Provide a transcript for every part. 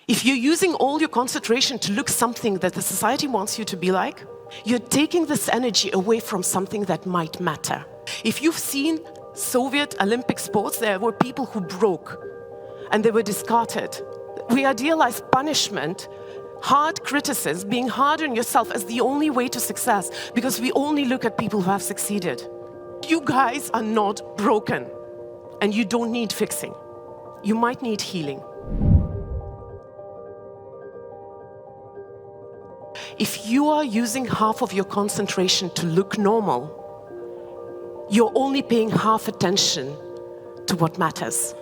If you're using all your concentration to look something that the society wants you to be like, you're taking this energy away from something that might matter. If you've seen Soviet Olympic sports, there were people who broke and they were discarded. We idealize punishment, hard criticism, being hard on yourself as the only way to success, because we only look at people who have succeeded. You guys are not broken, and you don't need fixing. You might need healing. If you are using half of your concentration to look normal, you're only paying half attention to what matters.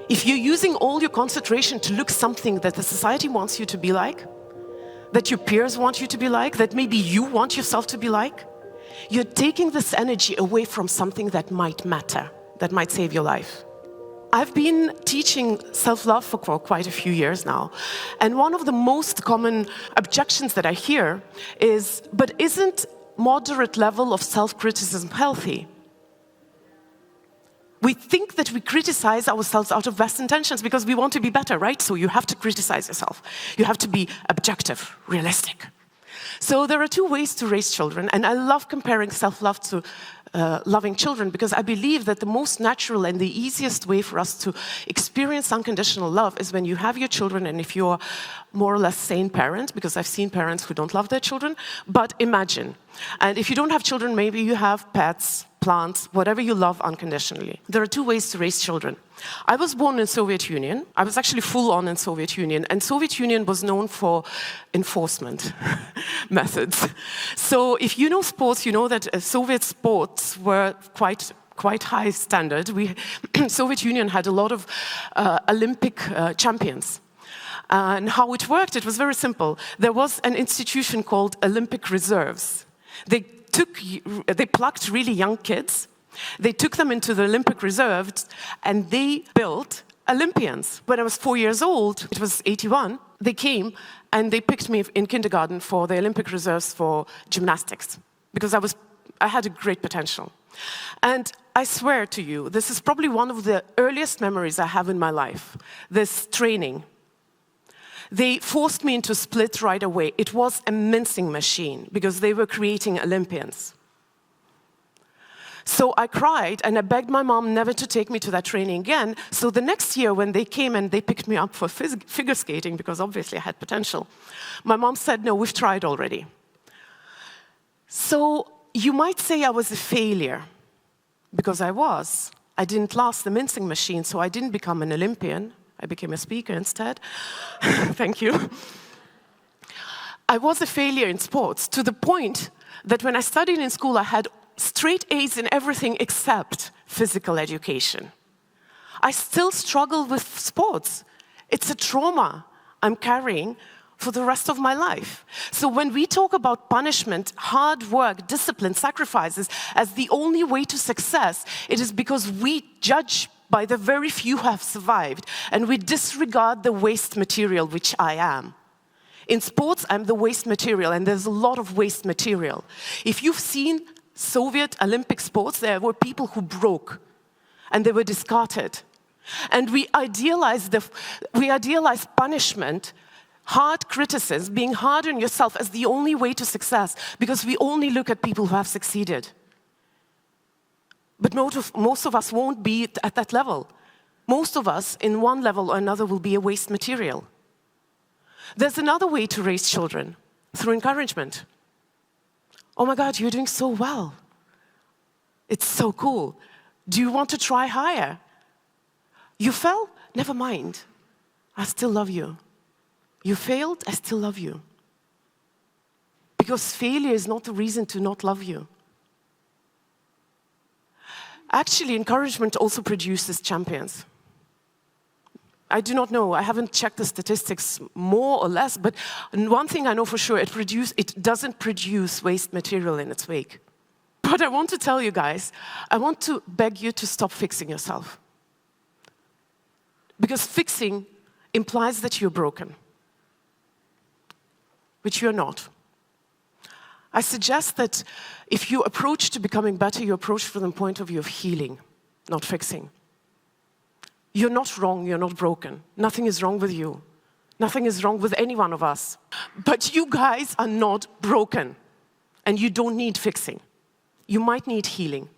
If you're using all your concentration to look something that the society wants you to be like, that your peers want you to be like, that maybe you want yourself to be like, you're taking this energy away from something that might matter, that might save your life. I've been teaching self-love for quite a few years now, and one of the most common objections that I hear is, but isn't moderate level of self-criticism healthy? We think that we criticize ourselves out of best intentions because we want to be better, right? So you have to criticize yourself. You have to be objective, realistic. So there are two ways to raise children, and I love comparing self-love to loving children, because I believe that the most natural and the easiest way for us to experience unconditional love is when you have your children, and if you're more or less sane parent, because I've seen parents who don't love their children, but imagine. And if you don't have children, maybe you have pets, plants, whatever you love unconditionally. There are two ways to raise children. I was born in Soviet Union. I was actually full on in Soviet Union, and Soviet Union was known for enforcement methods. So if you know sports, you know that Soviet sports were quite high standard. Soviet Union had a lot of Olympic champions. And how it worked, it was very simple. There was an institution called Olympic Reserves. They plucked really young kids, they took them into the Olympic reserves, and they built Olympians. When I was 4 years old, it was 81, they came and they picked me in kindergarten for the Olympic reserves for gymnastics, because I had a great potential. And I swear to you, this is probably one of the earliest memories I have in my life, this training. They forced me into split right away. It was a mincing machine because they were creating Olympians. So I cried and I begged my mom never to take me to that training again. So the next year when they came and they picked me up for figure skating, because obviously I had potential, my mom said, no, we've tried already. So you might say I was a failure, because I was. I didn't last the mincing machine, so I didn't become an Olympian. I became a speaker instead. Thank you. I was a failure in sports, to the point that when I studied in school, I had straight A's in everything except physical education. I still struggle with sports. It's a trauma I'm carrying for the rest of my life. So when we talk about punishment, hard work, discipline, sacrifices as the only way to success, it is because we judge by the very few who have survived, and we disregard the waste material, which I am. In sports, I'm the waste material, and there's a lot of waste material. If you've seen Soviet Olympic sports, there were people who broke, and they were discarded. And we idealize punishment, hard criticism, being hard on yourself as the only way to success, because we only look at people who have succeeded. But most of us won't be at that level. Most of us, in one level or another, will be a waste material. There's another way to raise children, through encouragement. Oh my God, you're doing so well. It's so cool. Do you want to try higher? You fell? Never mind. I still love you. You failed? I still love you. Because failure is not the reason to not love you. Actually, encouragement also produces champions. I do not know, I haven't checked the statistics more or less, but one thing I know for sure, it doesn't produce waste material in its wake. But I want to tell you guys, I want to beg you to stop fixing yourself. Because fixing implies that you're broken, which you're not. I suggest that if you approach to becoming better, you approach from the point of view of healing, not fixing. You're not wrong, you're not broken. Nothing is wrong with you. Nothing is wrong with any one of us. But you guys are not broken, and you don't need fixing. You might need healing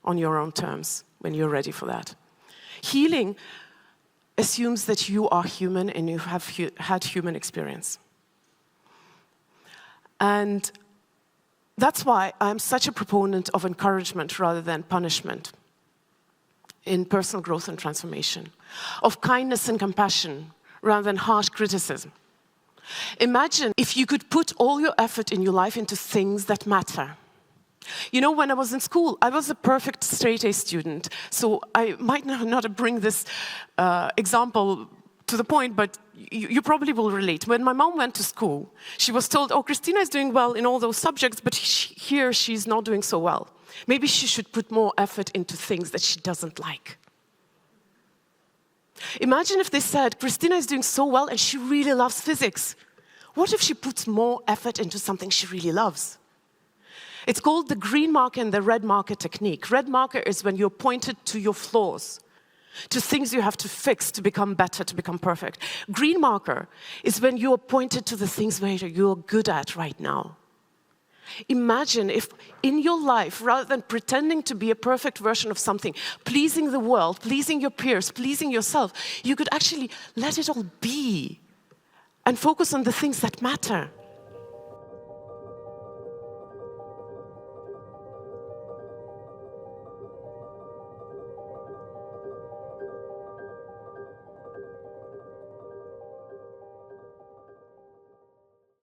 on your own terms when you're ready for that. Healing assumes that you are human and you have had human experience. And that's why I'm such a proponent of encouragement rather than punishment in personal growth and transformation, of kindness and compassion rather than harsh criticism. Imagine if you could put all your effort in your life into things that matter. You know, when I was in school, I was a perfect straight-A student, so I might not bring this example to the point, but you probably will relate. When my mom went to school, she was told, oh, Kristina is doing well in all those subjects, but here she's not doing so well. Maybe she should put more effort into things that she doesn't like. Imagine if they said, Kristina is doing so well and she really loves physics. What if she puts more effort into something she really loves? It's called the green marker and the red marker technique. Red marker is when you're pointed to your flaws, to things you have to fix to become better, to become perfect. Green marker is when you're pointed to the things where you're good at right now. Imagine if in your life, rather than pretending to be a perfect version of something, pleasing the world, pleasing your peers, pleasing yourself, you could actually let it all be and focus on the things that matter.